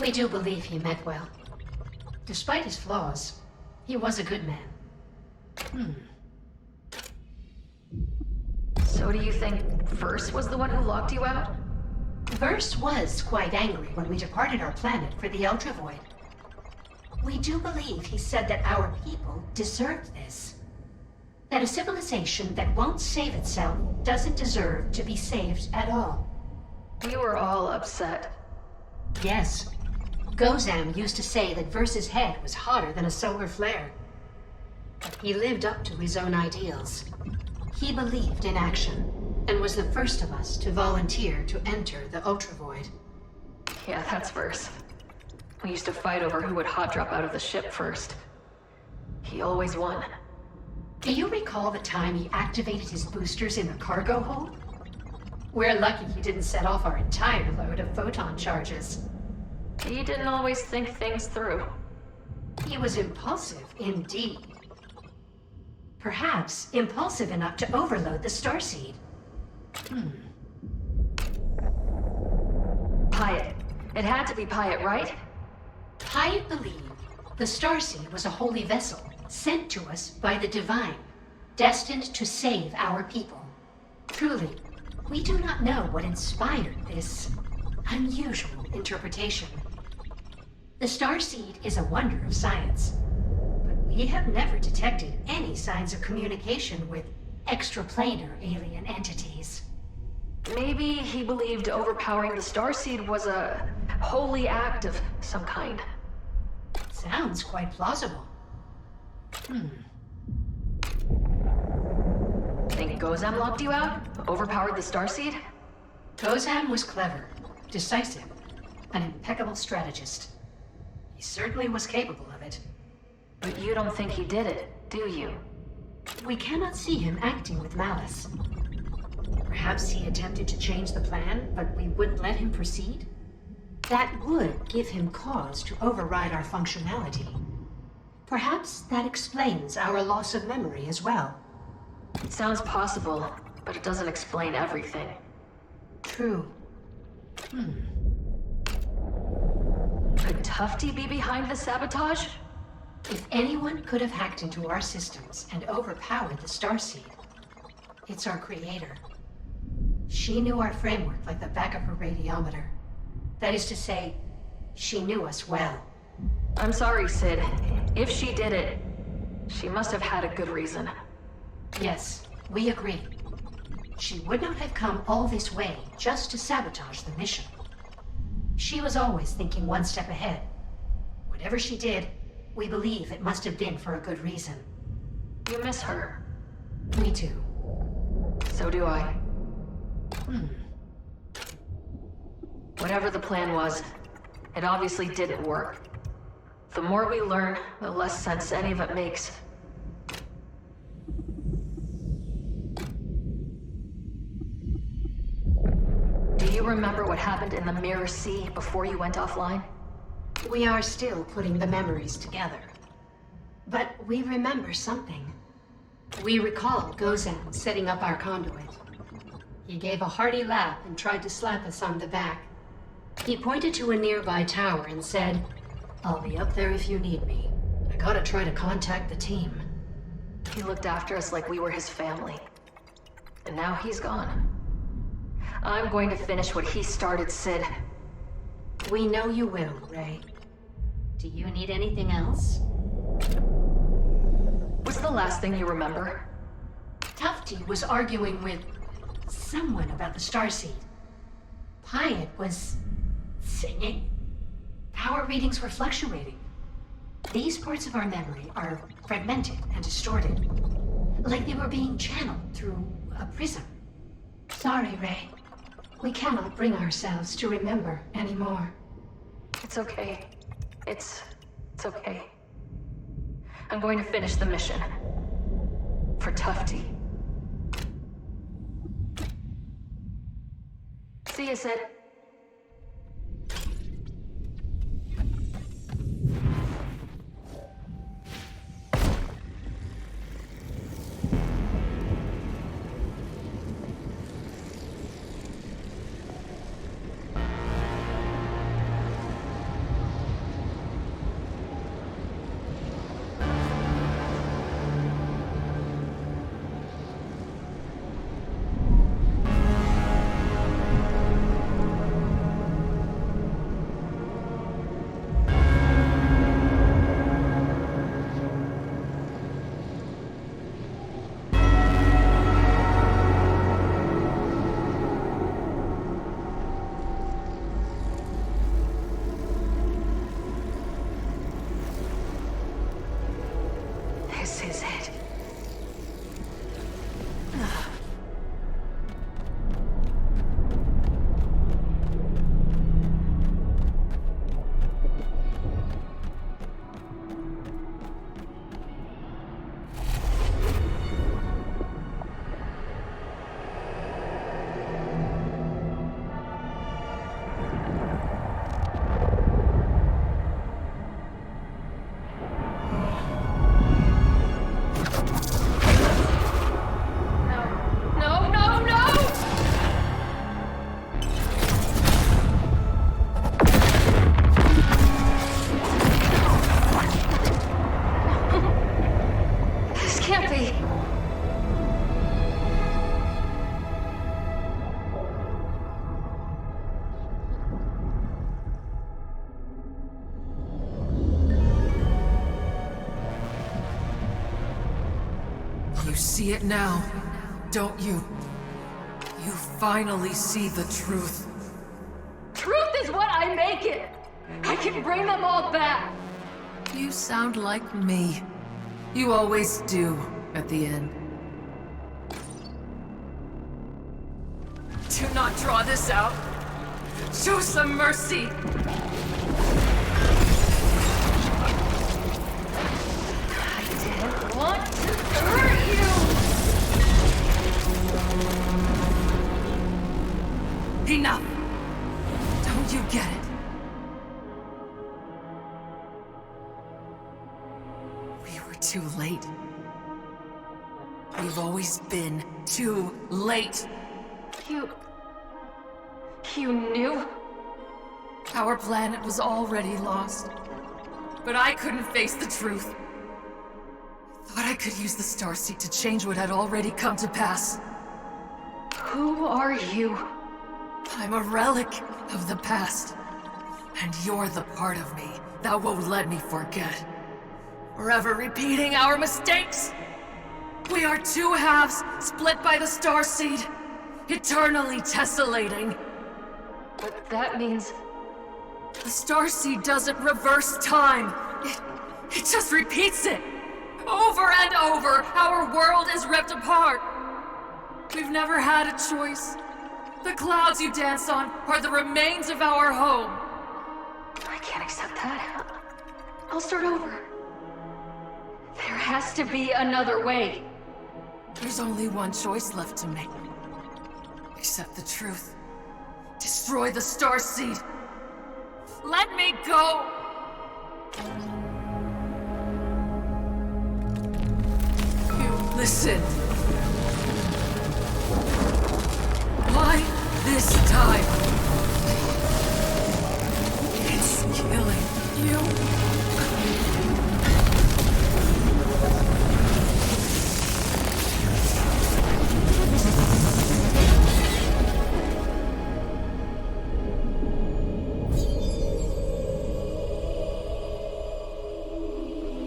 We do believe he meant well. Despite his flaws, he was a good man. So do you think Verse was the one who locked you out? Verse was quite angry when we departed our planet for the Ultra Void. We do believe he said that our people deserved this. That a civilization that won't save itself doesn't deserve to be saved at all. We were all upset. Yes. Gozam used to say that Verse's head was hotter than a solar flare. But he lived up to his own ideals. He believed in action, and was the first of us to volunteer to enter the Ultra Void. Yeah, that's Verse. We used to fight over who would hot drop out of the ship first. He always won. Do you recall the time he activated his boosters in the cargo hold? We're lucky he didn't set off our entire load of photon charges. He didn't always think things through. He was impulsive, indeed. Perhaps impulsive enough to overload the Starseed. Pyatt. It had to be Pyatt, right? Pyatt believed the Starseed was a holy vessel sent to us by the Divine, destined to save our people. Truly, we do not know what inspired this unusual interpretation. The Starseed is a wonder of science, but we have never detected any signs of communication with extraplanar alien entities. Maybe he believed overpowering the Starseed was a holy act of some kind. Sounds quite plausible. Think Gozam locked you out? Overpowered the Starseed? Gozam was clever, decisive, an impeccable strategist. He certainly was capable of it. But you don't think he did it, do you? We cannot see him acting with malice. Perhaps he attempted to change the plan, but we wouldn't let him proceed? That would give him cause to override our functionality. Perhaps that explains our loss of memory as well. It sounds possible, but it doesn't explain everything. True. Could Tufty be behind the sabotage? If anyone could have hacked into our systems and overpowered the Starseed, it's our creator. She knew our framework like the back of her radiometer. That is to say, She knew us well. I'm sorry, Sid. If she did it, she must have had a good reason. Yes, we agree. She would not have come all this way just to sabotage the mission. She was always thinking one step ahead. Whatever she did, we believe it must have been for a good reason. You miss her. Me too. So do I. Whatever the plan was, it obviously didn't work. The more we learn, the less sense any of it makes. Do you remember what happened in the Mirror Sea before you went offline? We are still putting the memories together. But we remember something. We recall Gozan setting up our conduit. He gave a hearty laugh and tried to slap us on the back. He pointed to a nearby tower and said, "I'll be up there if you need me. I gotta try to contact the team." He looked after us like we were his family. And now he's gone. I'm going to finish what he started, Sid. We know you will, Ray. Do you need anything else? What's the last thing you remember? Tufty was arguing with someone about the starseed. Pyatt was singing. Power readings were fluctuating. These parts of our memory are fragmented and distorted, like they were being channeled through a prism. Sorry, Ray. We cannot bring ourselves to remember anymore. It's okay. It's okay. I'm going to finish the mission. For Tufty. See you, Sid. This is it. You see it now, don't you? You finally see the truth. Truth is what I make it! I can bring them all back! You sound like me. You always do, at the end. Do not draw this out. Show some mercy! I didn't want to hurt you! Enough! Don't you get it? We were too late. We've always been too late. You knew? Our planet was already lost. But I couldn't face the truth. I thought I could use the Starseed to change what had already come to pass. Who are you? I'm a relic of the past. And you're the part of me that won't let me forget. Forever repeating our mistakes. We are two halves split by the starseed, eternally tessellating. But that means... The starseed doesn't reverse time. It just repeats it. Over and over, our world is ripped apart. We've never had a choice. The clouds you dance on are the remains of our home. I can't accept that. I'll start over. There has to be another way. There's only one choice left to make. Accept the truth. Destroy the starseed. Let me go! You listen. Why this time? It's killing you.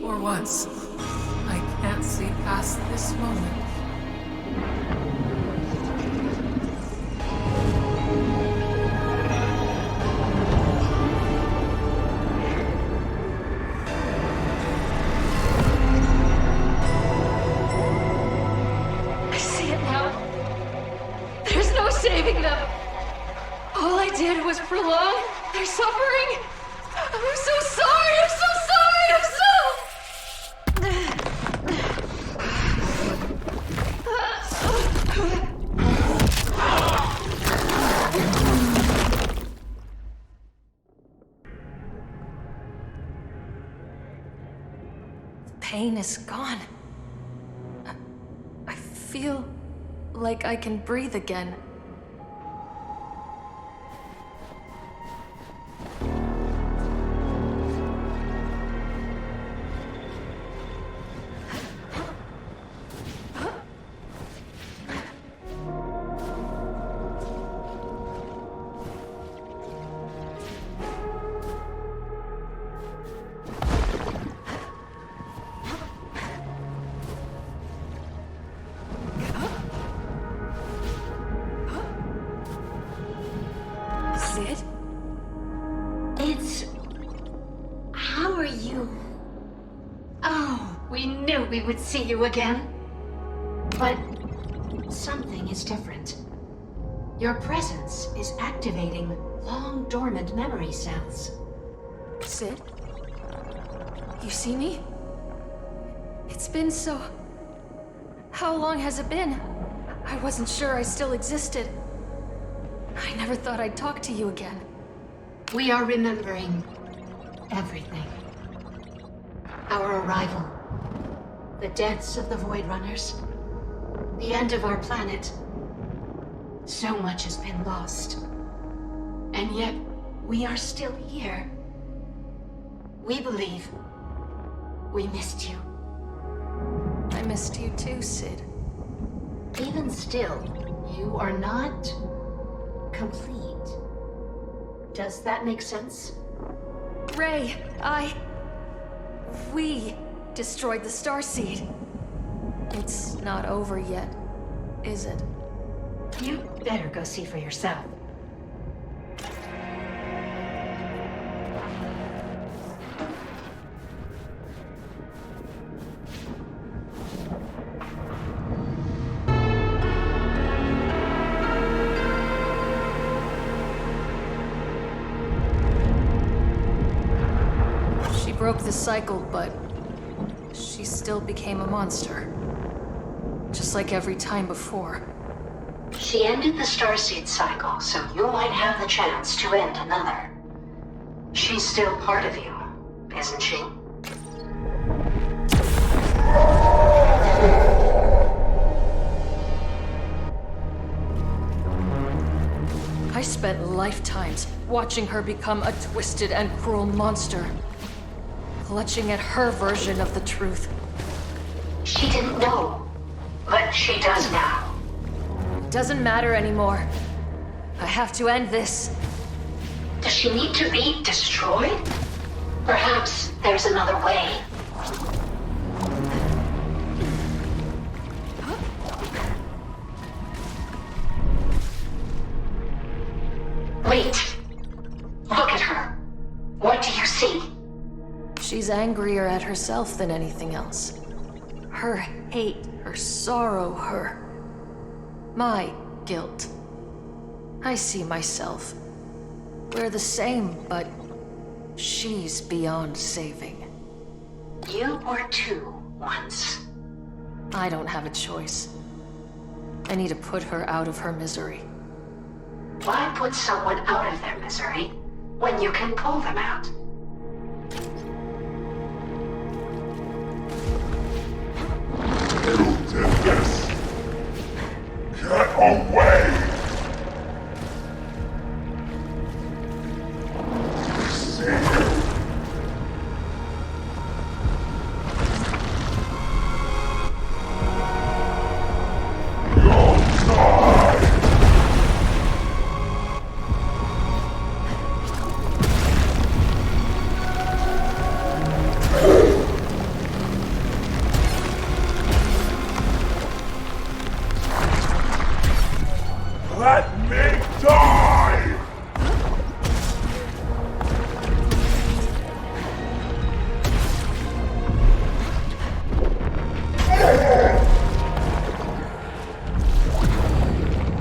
For once, I can't see past this moment. I see it now. There's no saving them. All I did was prolong their suffering. I'm so sorry. I'm so sorry. I'm so... The pain is gone. I feel like I can breathe again. Sid? It's... How are you? Oh, we knew we would see you again. But something is different. Your presence is activating long-dormant memory cells. Sid? You see me? It's been so... How long has it been? I wasn't sure I still existed. I never thought I'd talk to you again. We are remembering everything. Our arrival, the deaths of the Void Runners, the end of our planet. So much has been lost. And yet, we are still here. We believe we missed you. I missed you too, Sid. Even still, you are not complete. Does that make sense? Ray, we destroyed the Starseed. It's not over yet, is it? You better go see for yourself. She broke the cycle, but she still became a monster. Just like every time before. She ended the Starseed cycle, so you might have the chance to end another. She's still part of you, isn't she? I spent lifetimes watching her become a twisted and cruel monster. Clutching at her version of the truth. She didn't know, but she does now. It doesn't matter anymore. I have to end this. Does she need to be destroyed? Perhaps there's another way. Wait. Look at her. What do you see? She's angrier at herself than anything else. Her hate, her sorrow, my guilt. I see myself. We're the same, but she's beyond saving. You were too, once. I don't have a choice. I need to put her out of her misery. Why put someone out of their misery when you can pull them out? Get away! See you. You'll die! Let me die!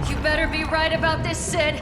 You better be right about this, Sid.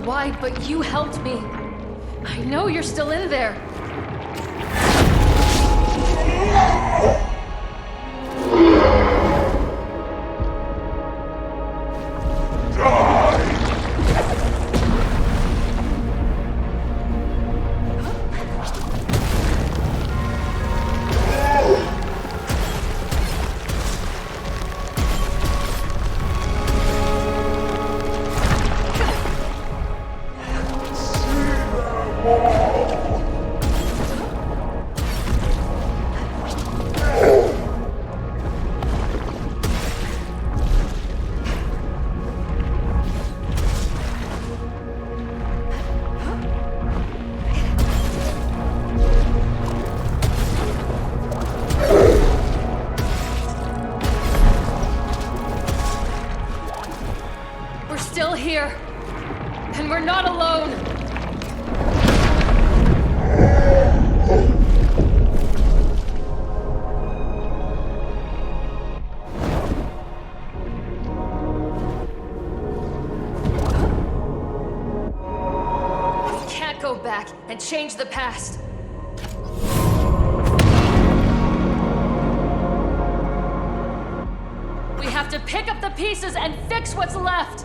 Why, but you helped me. I know you're still in there. We're still here, and we're not alone. We can't go back and change the past. We have to pick up the pieces and fix what's left.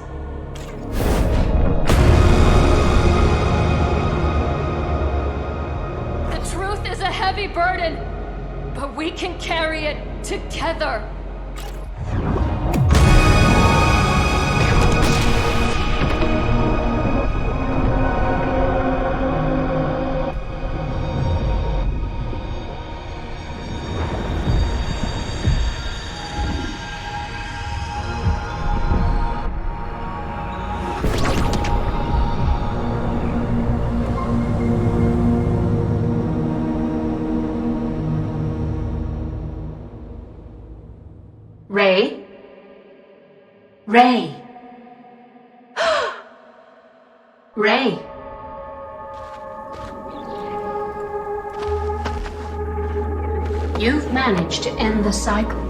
The truth is a heavy burden, but we can carry it together. Ray? Ray? Ray? You've managed to end the cycle.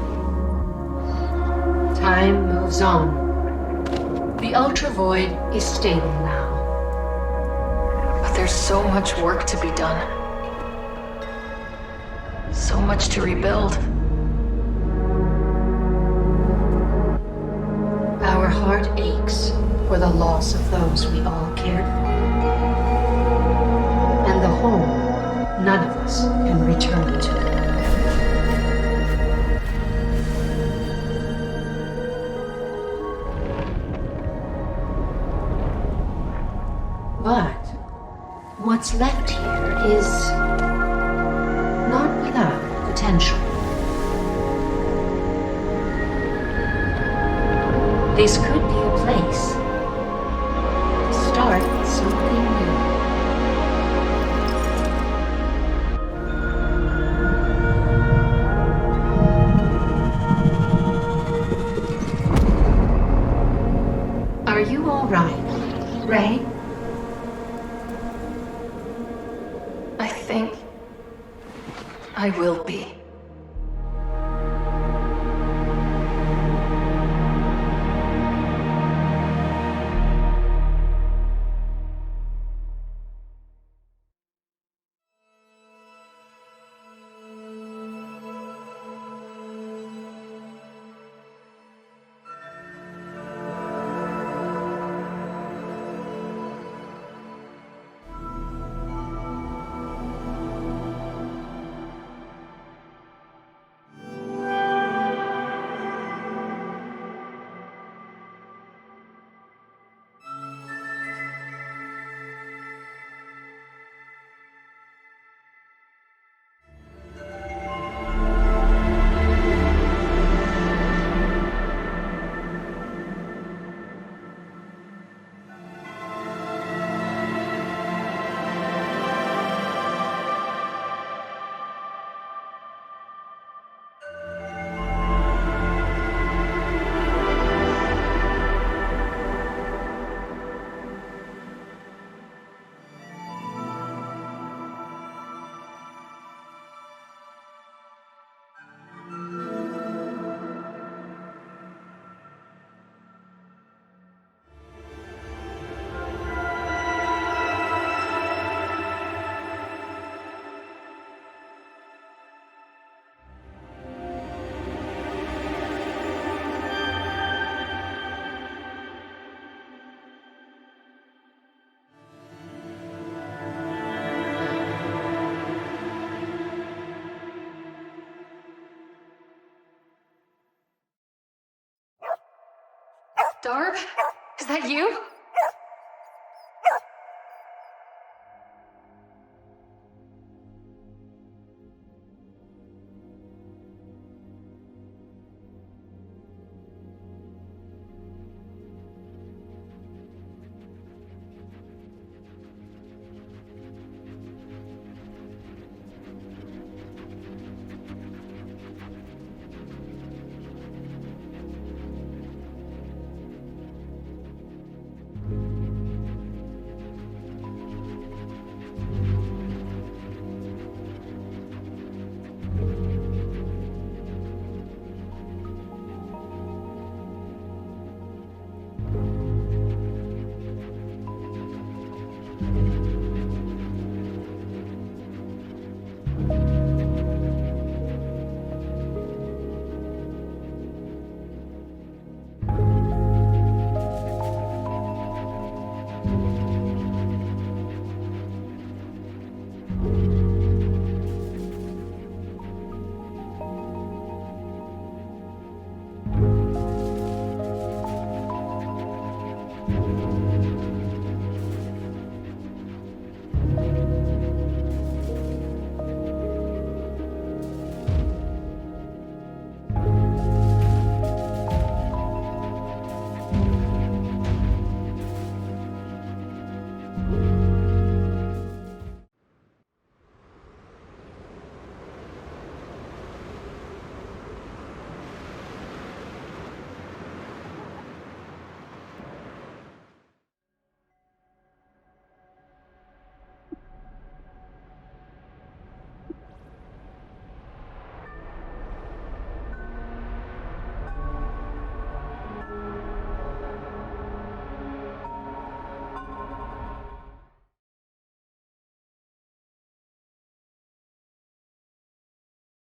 Time moves on. The Ultra Void is stable now. There's so much work to be done. So much to rebuild. Our heart aches for the loss of those we all cared for. And the home none of us can return to. But what's left here is not without potential. This could be a place to start something new. Are you all right, Ray? I think I will be. Darb? Is that you?